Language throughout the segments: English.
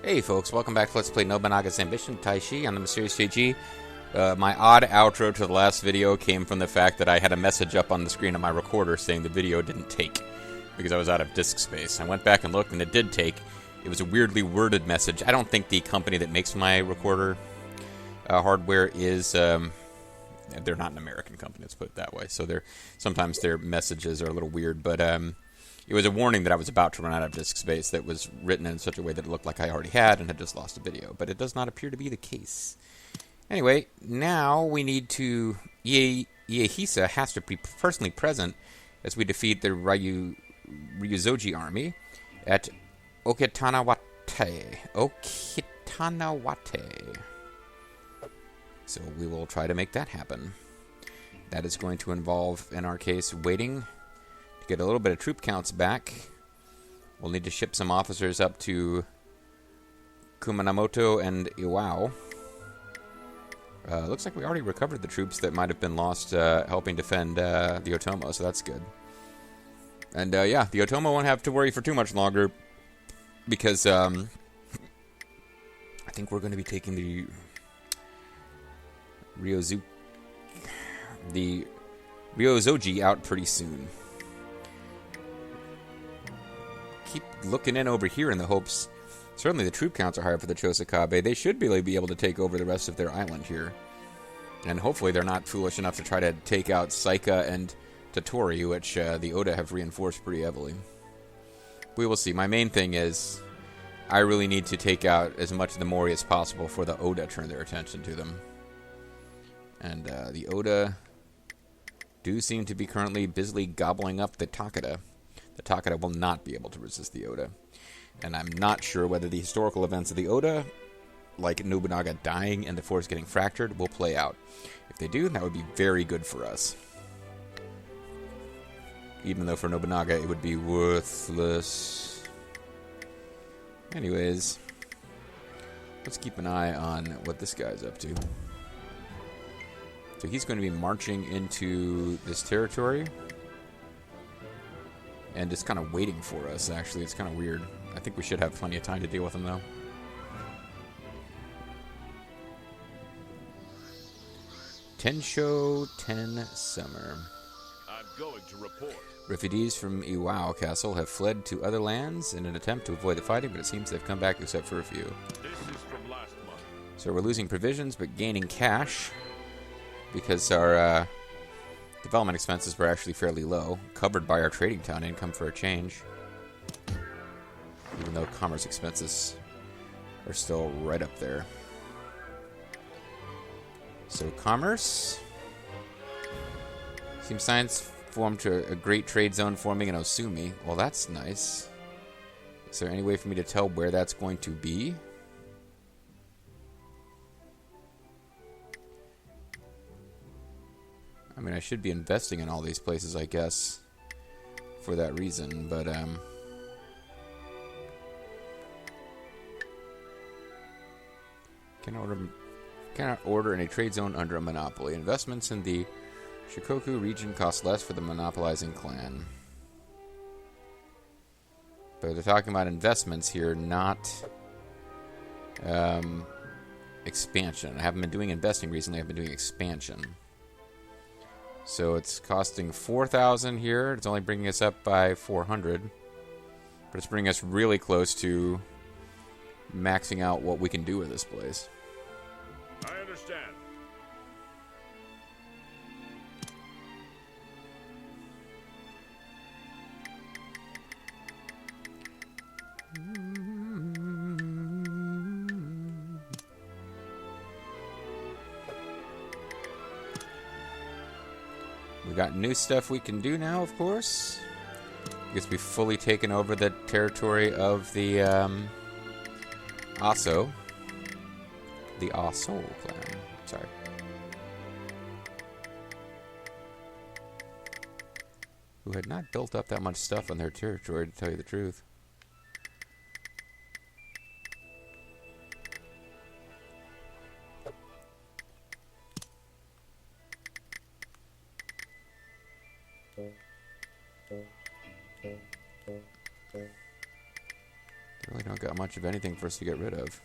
Hey folks, welcome back to Let's Play Nobunaga's Ambition, Taishi on the Mysterious JG. My odd outro to the last video came from the fact that I had a message up on the screen of my recorder saying the video didn't take, because I was out of disk space. I went back and looked and it did take. It was a weirdly worded message. I don't think the company that makes my recorder hardware is, they're not an American company, let's put it that way. So sometimes their messages are a little weird, but it was a warning that I was about to run out of disk space that was written in such a way that it looked like I already had and had just lost a video. But it does not appear to be the case. Anyway, now we need to... Iehisa has to be personally present as we defeat the Ryūzōji army at Okitanawate. So we will try to make that happen. That is going to involve, in our case, waiting to get a little bit of troop counts back. We'll need to ship some officers up to Kuminamoto and Iwao. Looks like we already recovered the troops that might have been lost helping defend the Otomo, so that's good. And yeah, the Otomo won't have to worry for too much longer, because I think we're going to be taking the Ryūzōji out pretty soon. Keep looking in over here in the hopes. Certainly the troop counts are higher for the Chosakabe. They should be able to take over the rest of their island here. And hopefully they're not foolish enough to try to take out Saika and Tottori, which the Oda have reinforced pretty heavily. We will see. My main thing is I really need to take out as much of the Mori as possible before the Oda turn their attention to them. And the Oda do seem to be currently busily gobbling up the Takeda. The Takeda will not be able to resist the Oda. And I'm not sure whether the historical events of the Oda, like Nobunaga dying and the force getting fractured, will play out. If they do, that would be very good for us. Even though for Nobunaga it would be worthless. Anyways, let's keep an eye on what this guy's up to. So he's going to be marching into this territory. And just kind of waiting for us, actually. It's kind of weird. I think we should have plenty of time to deal with him, though. Tensho 10 Summer. I'm going to report. Refugees from Iwao Castle have fled to other lands in an attempt to avoid the fighting, but it seems they've come back except for a few. This is from last month. So we're losing provisions, but gaining cash, because our development expenses were actually fairly low, covered by our trading town income for a change. Even though commerce expenses are still right up there. So commerce. Seems science formed to a great trade zone forming in Osumi. Well, that's nice. Is there any way for me to tell where that's going to be? I mean, I should be investing in all these places, I guess, for that reason, but, cannot order in a trade zone under a monopoly. Investments in the Shikoku region cost less for the monopolizing clan. But they're talking about investments here, not, expansion. I haven't been doing investing recently, I've been doing expansion. So it's costing 4,000 here. It's only bringing us up by 400. But it's bringing us really close to maxing out what we can do with this place. I understand. We got new stuff we can do now, of course. Because we've fully taken over the territory of the Aso. The Aso clan. Sorry. Who had not built up that much stuff on their territory, to tell you the truth. They really don't don't got much of anything for us to get rid of.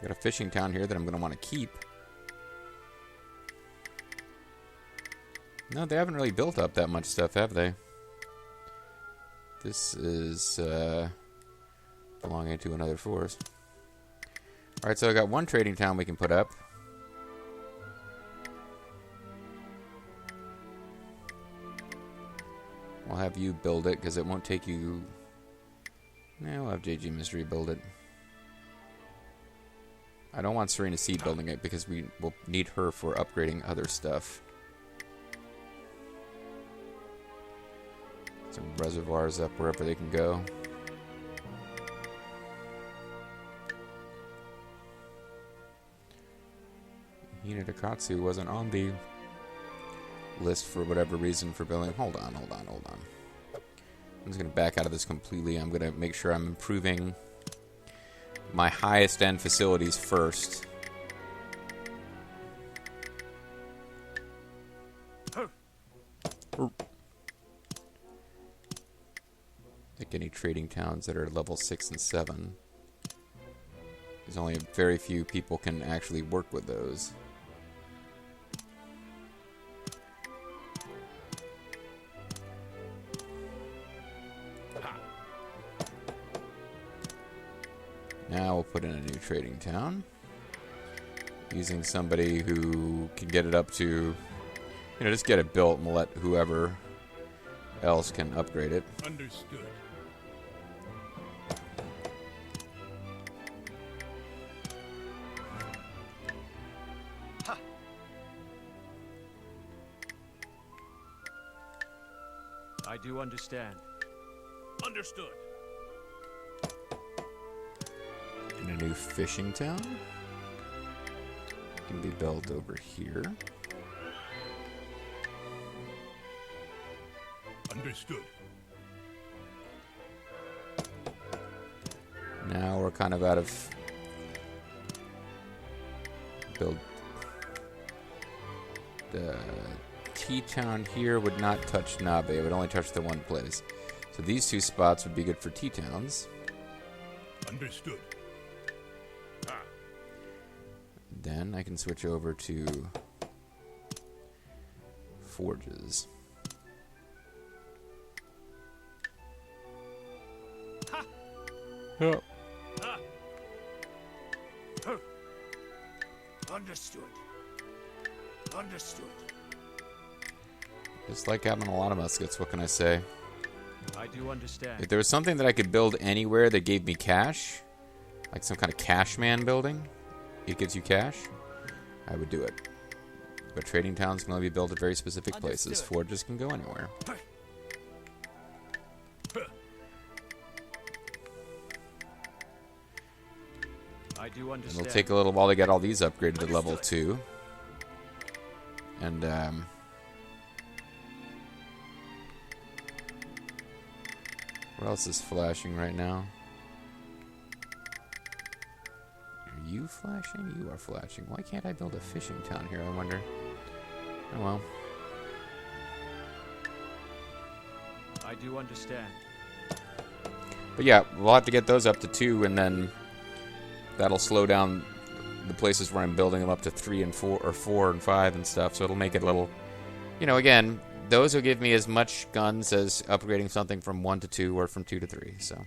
Got a fishing town here that I'm going to want to keep. No, they haven't really built up that much stuff, have they? This is belonging to another forest. Alright, so I got one trading town we can put up. We'll have you build it, because it won't take you... Nah, we'll have JG Mystery build it. I don't want Serena C building it, because we will need her for upgrading other stuff. Some reservoirs up wherever they can go. Hinata wasn't on the list for whatever reason for building. Hold on. I'm just going to back out of this completely. I'm going to make sure I'm improving my highest end facilities first. Like any trading towns that are level 6 and 7. There's only very few people can actually work with those. Now we'll put in a new trading town. Using somebody who can get it up to, you know, just get it built and we'll let whoever else can upgrade it. Understood. I do understand. Understood. And a new fishing town can be built over here. Understood. Now we're kind of out of build. The T-Town here would not touch Nabe. It would only touch the one place. So these two spots would be good for T-Towns. Understood. Then I can switch over to forges. Ha! Yeah. Ha! Understood. Understood. Just like having a lot of muskets, what can I say? I do understand. If there was something that I could build anywhere that gave me cash, like some kind of cash man building, it gives you cash, I would do it. But trading towns can only be built at very specific places. Forges can go anywhere. I do understand. It'll take a little while to get all these upgraded to level 2. And, what else is flashing right now? Are you flashing? You are flashing. Why can't I build a fishing town here, I wonder? Oh well. I do understand. But yeah, we'll have to get those up to 2, and then that'll slow down the places where I'm building them up to 3 and 4, or 4 and 5 and stuff, so it'll make it a little... You know, again, those will give me as much guns as upgrading something from 1 to 2 or from 2 to 3, so...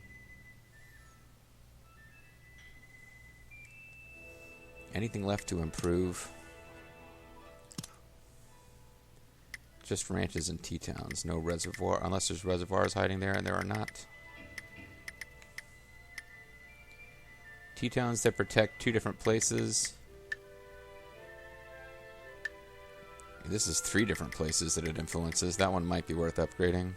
Anything left to improve? Just ranches and T-towns. No reservoir, unless there's reservoirs hiding there, and there are not. T-towns that protect 2 different places. This is 3 different places that it influences. That one might be worth upgrading.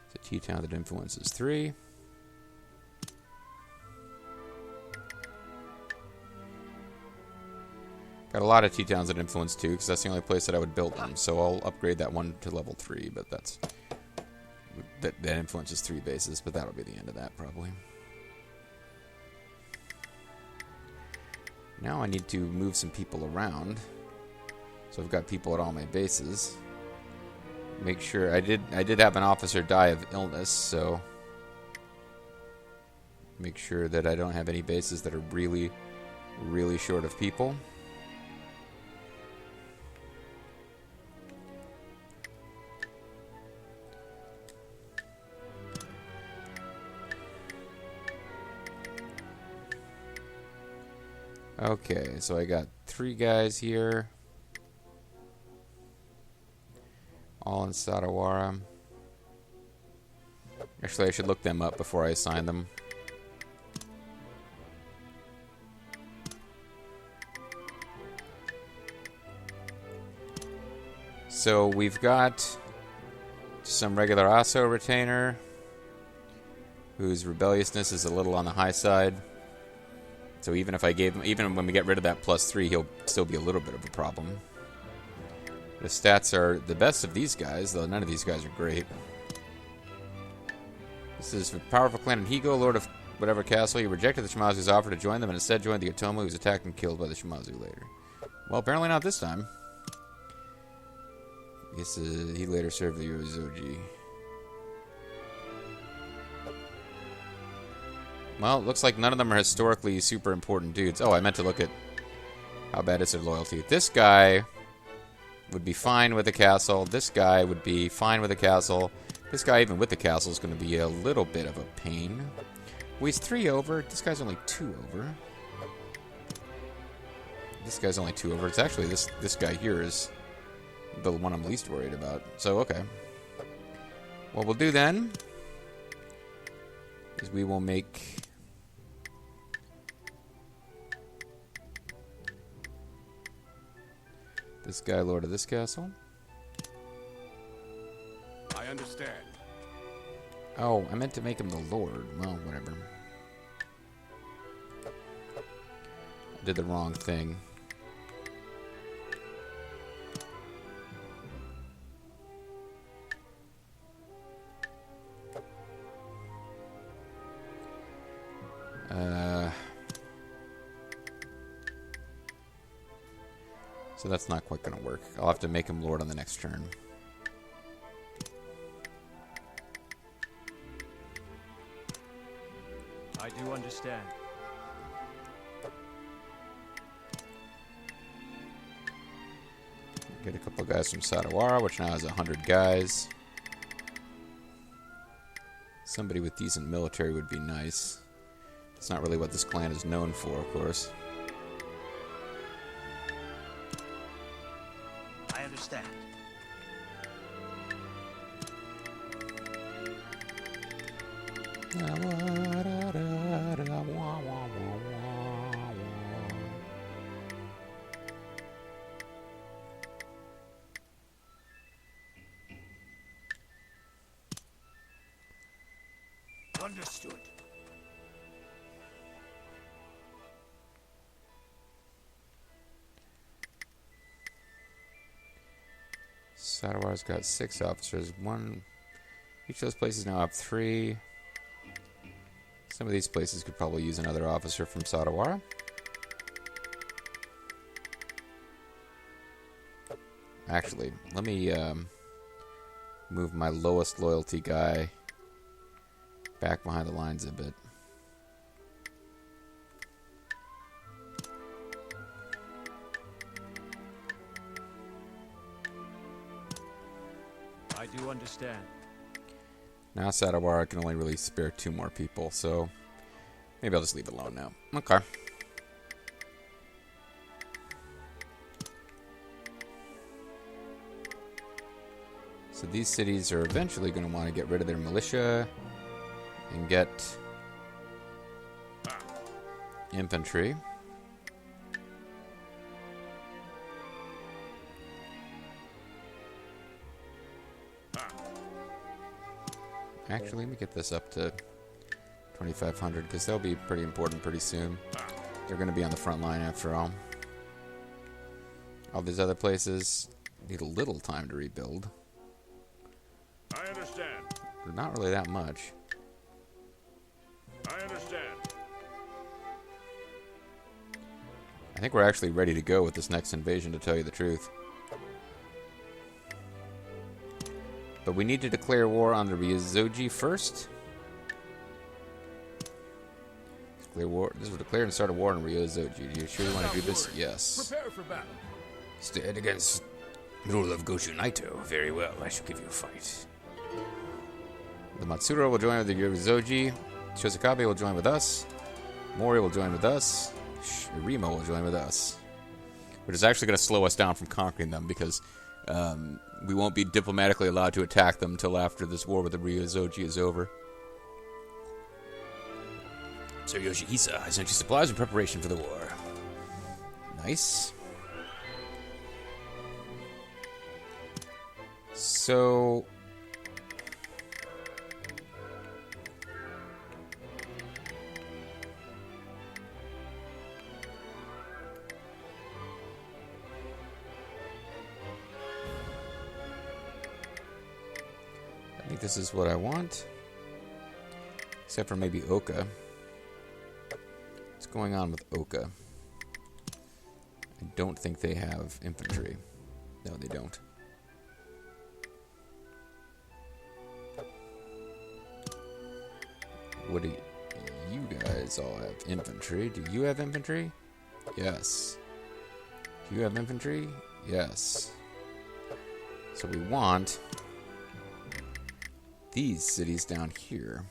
It's a T-town that influences 3. Got a lot of T-towns that influence 2, because that's the only place that I would build them. So I'll upgrade that one to level 3, but that influences 3 bases, but that'll be the end of that probably. Now I need to move some people around. So I've got people at all my bases. make sure I did have an officer die of illness, so make sure that I don't have any bases that are really, really short of people. Okay, so I got 3 guys here. All in Sadawara. Actually, I should look them up before I assign them. So we've got some regular Aso retainer, whose rebelliousness is a little on the high side. So even if I gave him, even when we get rid of that +3, he'll still be a little bit of a problem. The stats are the best of these guys, though none of these guys are great. This is for powerful clan in Higo, lord of whatever castle. He rejected the Shimazu's offer to join them and instead joined the Otomo, who was attacked and killed by the Shimazu later. Well, apparently not this time. He later served the Ryūzōji. Well, it looks like none of them are historically super important dudes. Oh, I meant to look at how bad is their loyalty. This guy would be fine with the castle. This guy would be fine with the castle. This guy, even with the castle, is going to be a little bit of a pain. Well, he's 3 over. This guy's only 2 over. This guy's only 2 over. It's actually this guy here is the one I'm least worried about. So, okay. What we'll do then is we will make this guy lord of this castle. I understand. Oh, I meant to make him the lord. Well, whatever. I did the wrong thing. So that's not quite going to work. I'll have to make him lord on the next turn. I do understand. Get a couple guys from Sadawara, which now has 100 guys. Somebody with decent military would be nice. That's not really what this clan is known for, of course. I understand. Understood. Sadawara's got 6 officers. Each of those places now have 3. Some of these places could probably use another officer from Sadawara. Actually, let me move my lowest loyalty guy back behind the lines a bit. I do understand. Now Sadawara can only really spare 2 more people, so maybe I'll just leave it alone now. Okay. So these cities are eventually going to want to get rid of their militia and get infantry. Actually, let me get this up to 2,500 because they'll be pretty important pretty soon. They're going to be on the front line after all. All these other places need a little time to rebuild. I understand. But not really that much. I understand. I think we're actually ready to go with this next invasion, to tell you the truth. But we need to declare war on the Ryūzōji first. Declare war. This will declare and start a war on Ryūzōji. Do you sure you want to do this? Yes. Prepare for battle. Stand against the rule of Goshu Naito. Very well, I shall give you a fight. The Matsuro will join with the Ryūzōji. Shosakabe will join with us. Mori will join with us. Rimo will join with us. Which is actually going to slow us down from conquering them because we won't be diplomatically allowed to attack them until after this war with the Ryūzōji is over. Sir Yoshihisa, I sent you supplies in preparation for the war. Nice. So... I think this is what I want. Except for maybe Oka. What's going on with Oka? I don't think they have infantry. No, they don't. What do you guys all have? Infantry. Do you have infantry? Yes. Do you have infantry? Yes. So we want these cities down here.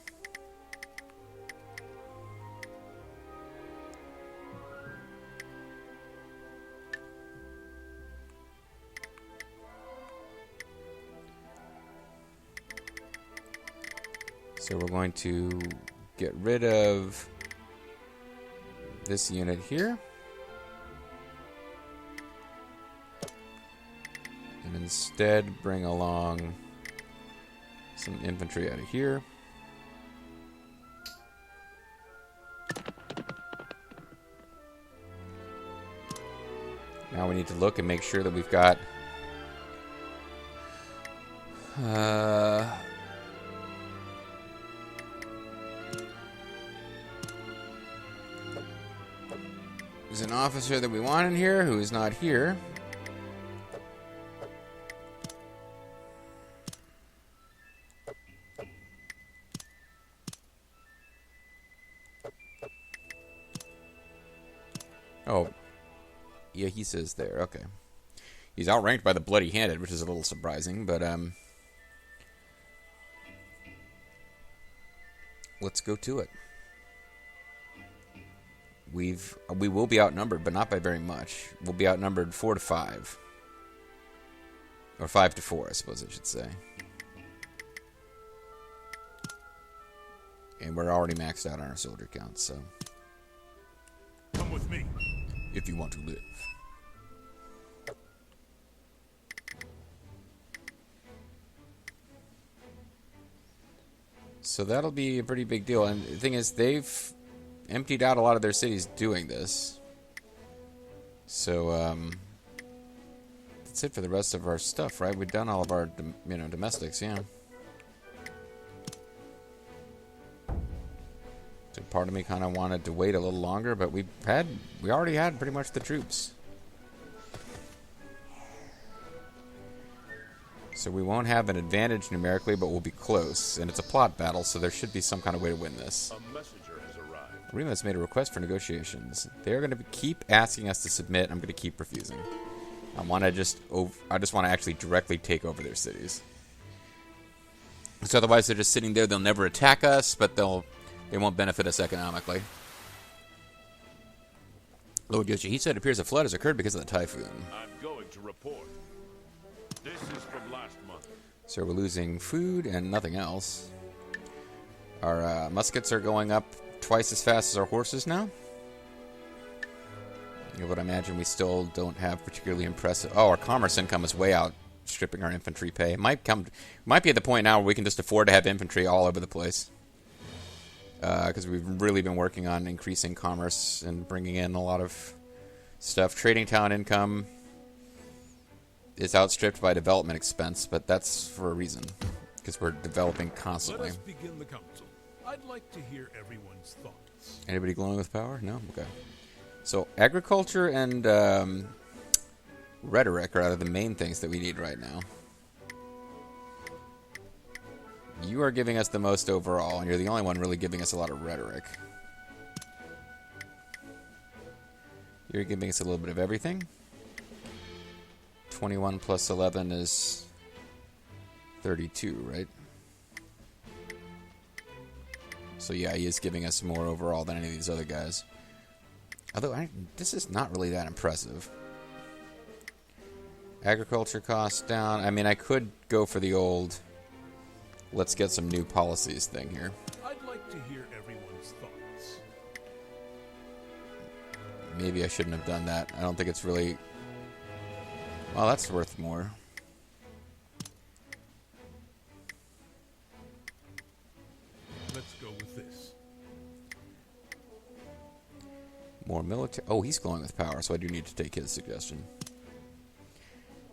So we're going to get rid of this unit here. And instead bring along some infantry out of here. Now we need to look and make sure that we've got there's an officer that we want in here who is not here. Oh, yeah, he says there. Okay. He's outranked by the Bloody Handed, which is a little surprising, but let's go to it. We will be outnumbered, but not by very much. We'll be outnumbered 4-5. Or 5-4, I suppose I should say. And we're already maxed out on our soldier count, so. Come with me. If you want to live. So that'll be a pretty big deal. And the thing is, they've emptied out a lot of their cities doing this. So, that's it for the rest of our stuff, right? We've done all of our, domestics, yeah. So part of me kind of wanted to wait a little longer, but we already had pretty much the troops. So we won't have an advantage numerically, but we'll be close. And it's a plot battle, so there should be some kind of way to win this. A messenger has arrived. Rima has made a request for negotiations. They're going to keep asking us to submit. I'm going to keep refusing. I just want to actually directly take over their cities. So otherwise they're just sitting there. They'll never attack us, but they won't benefit us economically. Lord Yoshihisa, it appears a flood has occurred because of the typhoon. I'm going to report. This is from last month. So we're losing food and nothing else. Our muskets are going up twice as fast as our horses now. But I imagine we still don't have particularly impressive... Oh, our commerce income is way outstripping our infantry pay. It might be at the point now where we can just afford to have infantry all over the place. Because we've really been working on increasing commerce and bringing in a lot of stuff. Trading town income is outstripped by development expense, but that's for a reason. Because we're developing constantly. Let us begin the council. I'd like to hear everyone's thoughts. Anybody glowing with power? No? Okay. So agriculture and rhetoric are the main things that we need right now. You are giving us the most overall, and you're the only one really giving us a lot of rhetoric. You're giving us a little bit of everything. 21 plus 11 is 32, right? So yeah, he is giving us more overall than any of these other guys. Although, this is not really that impressive. Agriculture costs down. I mean, I could go for the old, let's get some new policies thing here. I'd like to hear everyone's thoughts. Maybe I shouldn't have done that. I don't think it's really... Well, that's worth more. Let's go with this. More military... Oh, he's glowing with power, so I do need to take his suggestion.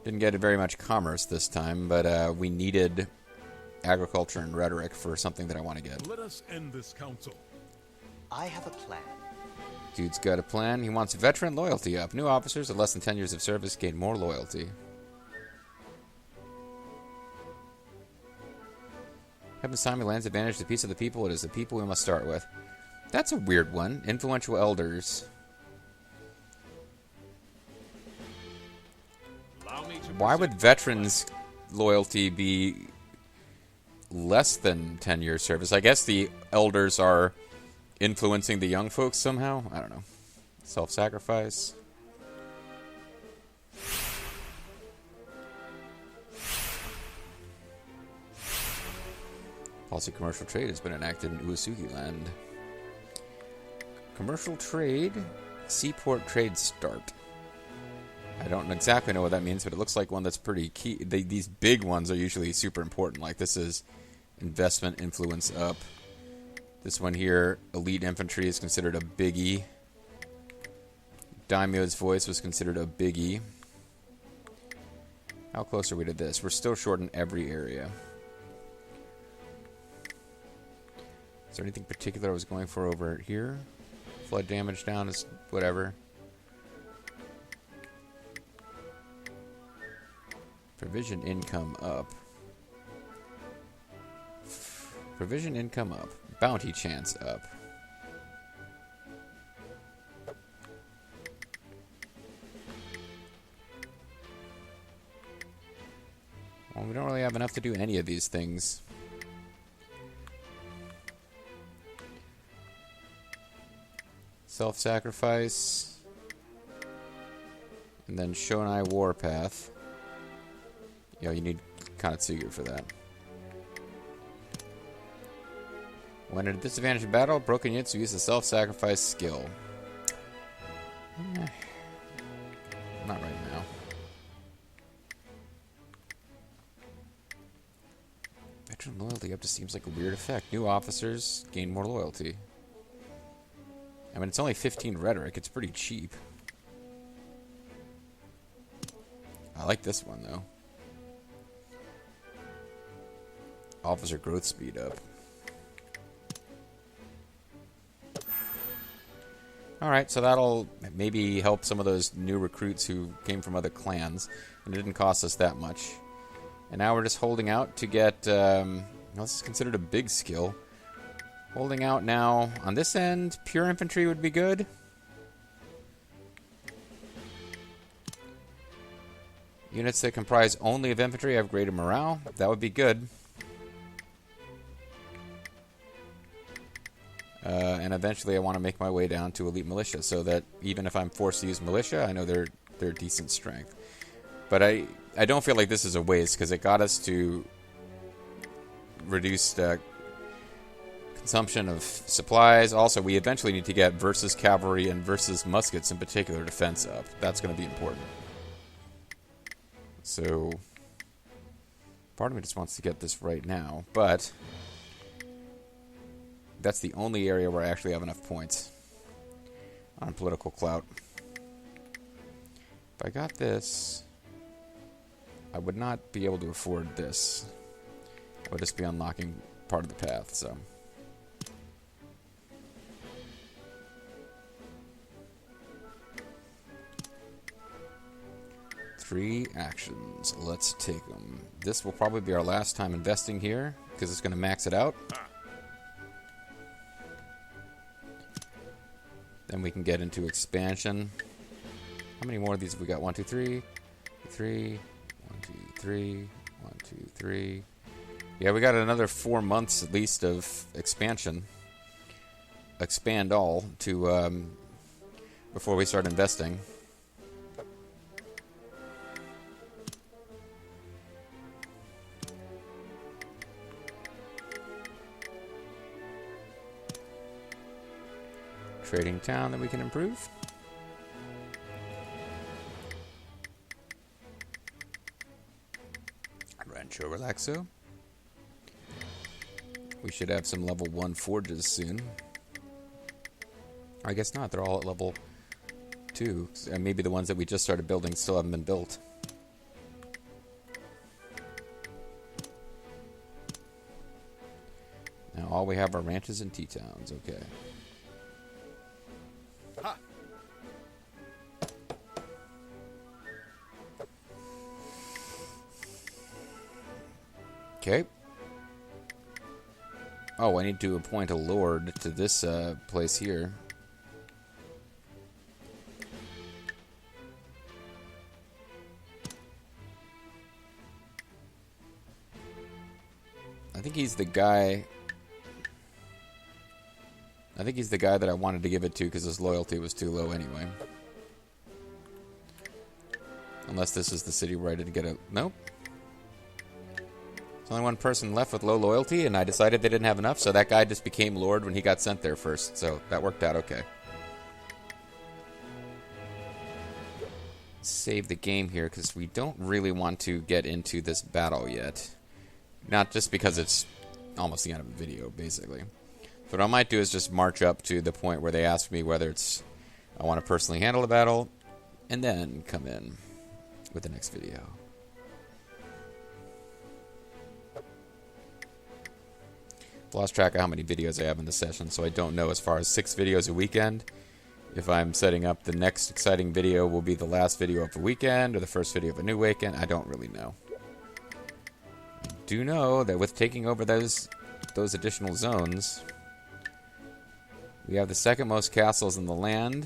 Didn't get very much commerce this time, but we needed agriculture and rhetoric for something that I want to get. Let us end this council. I have a plan. Dude's got a plan. He wants veteran loyalty up. New officers with less than 10 years of service gain more loyalty. Heaven's time lands advantage the peace of the people. It is the people we must start with. That's a weird one. Influential elders. Why would veterans' loyalty be less than 10 years service? I guess the elders are influencing the young folks somehow? I don't know. Self-sacrifice. Policy commercial trade has been enacted in Uesugi land. Commercial trade, seaport trade start. I don't exactly know what that means, but it looks like one that's pretty key. These big ones are usually super important. Like this is investment influence up. This one here, elite infantry, is considered a biggie. Daimyo's voice was considered a biggie. How close are we to this? We're still short in every area. Is there anything particular I was going for over here? Flood damage down is whatever. Provision income up. Provision income up. Bounty chance up. Well, we don't really have enough to do any of these things. Self-sacrifice. And then Shonai Warpath. Yeah, you need Kanetsugu for that. When at a disadvantage in battle, Broken Yitsu uses the self-sacrifice skill. Not right now. Veteran loyalty up just seems like a weird effect. New officers gain more loyalty. I mean, it's only 15 rhetoric. It's pretty cheap. I like this one, though. Officer growth speed up. Alright, so that'll maybe help some of those new recruits who came from other clans. And it didn't cost us that much. And now we're just holding out to get... well, this is considered a big skill. Holding out now. On this end, pure infantry would be good. Units that comprise only of infantry have greater morale. That would be good. And eventually I want to make my way down to elite militia so that even if I'm forced to use militia, I know they're decent strength. But I don't feel like this is a waste because it got us to reduced consumption of supplies. Also, we eventually need to get versus cavalry and versus muskets in particular defense up. That's going to be important. So, part of me just wants to get this right now, but that's the only area where I actually have enough points on political clout. If I got this, I would not be able to afford this. I would just be unlocking part of the path, so. Three actions. Let's take them. This will probably be our last time investing here. because it's going to max it out. Then we can get into expansion. How many more of these have we got? 1, 2, 3. 3. 1, 2, 3. 1, 2, 3. Yeah, we got another 4 months at least of expansion. Expand all to before we start investing. Trading town that we can improve. Rancho Relaxo. We should have some level 1 forges soon. I guess not. They're all at level 2. And maybe the ones that we just started building still haven't been built. Now all we have are ranches and tea towns. Okay. Okay. Oh, I need to appoint a lord to this place here. I think he's the guy... I think he's the guy that I wanted to give it to because his loyalty was too low anyway. Unless this is the city where I didn't get a... Nope. There's only one person left with low loyalty, and I decided they didn't have enough, so that guy just became Lord when he got sent there first. So that worked out okay. Save the game here, because we don't really want to get into this battle yet. Not just because it's almost the end of the video, basically. So what I might do is just march up to the point where they ask me whether it's I want to personally handle the battle, and then come in with the next video. Lost track of how many videos I have in the session, so I don't know as far as 6 videos a weekend. If I'm setting up the next exciting video will be the last video of the weekend or the first video of a new weekend, I don't really know. I do know that with taking over those additional zones, we have the 2nd most castles in the land.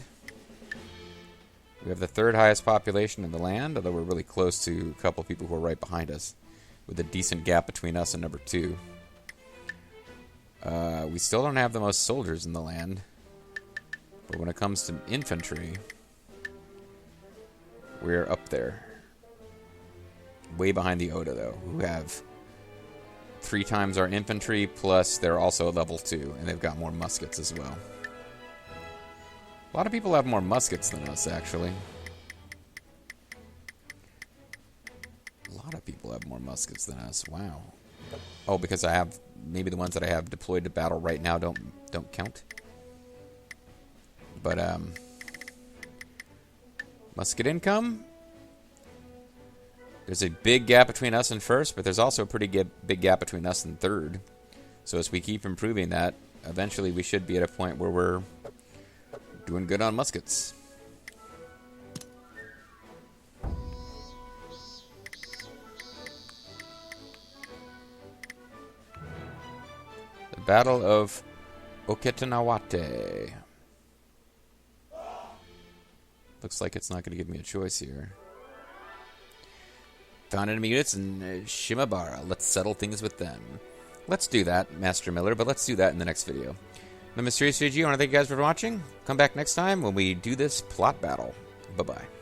We have the 3rd highest population in the land, although we're really close to a couple people who are right behind us, with a decent gap between us and number 2. We still don't have the most soldiers in the land. But when it comes to infantry, we're up there. Way behind the Oda, though, who have 3 times our infantry, plus they're also level 2, and they've got more muskets as well. A lot of people have more muskets than us, actually. A lot of people have more muskets than us. Wow. Oh, because I have... Maybe the ones that I have deployed to battle right now don't count. But, musket income. There's a big gap between us and 1st, but there's also a pretty big gap between us and 3rd. So as we keep improving that, eventually we should be at a point where we're doing good on muskets. The Battle of Okitanawate. Looks like it's not going to give me a choice here. Found enemy units in Shimabara. Let's settle things with them. Let's do that, Master Miller, but let's do that in the next video. I'm Mysterious VG. I want to thank you guys for watching. Come back next time when we do this plot battle. Bye-bye.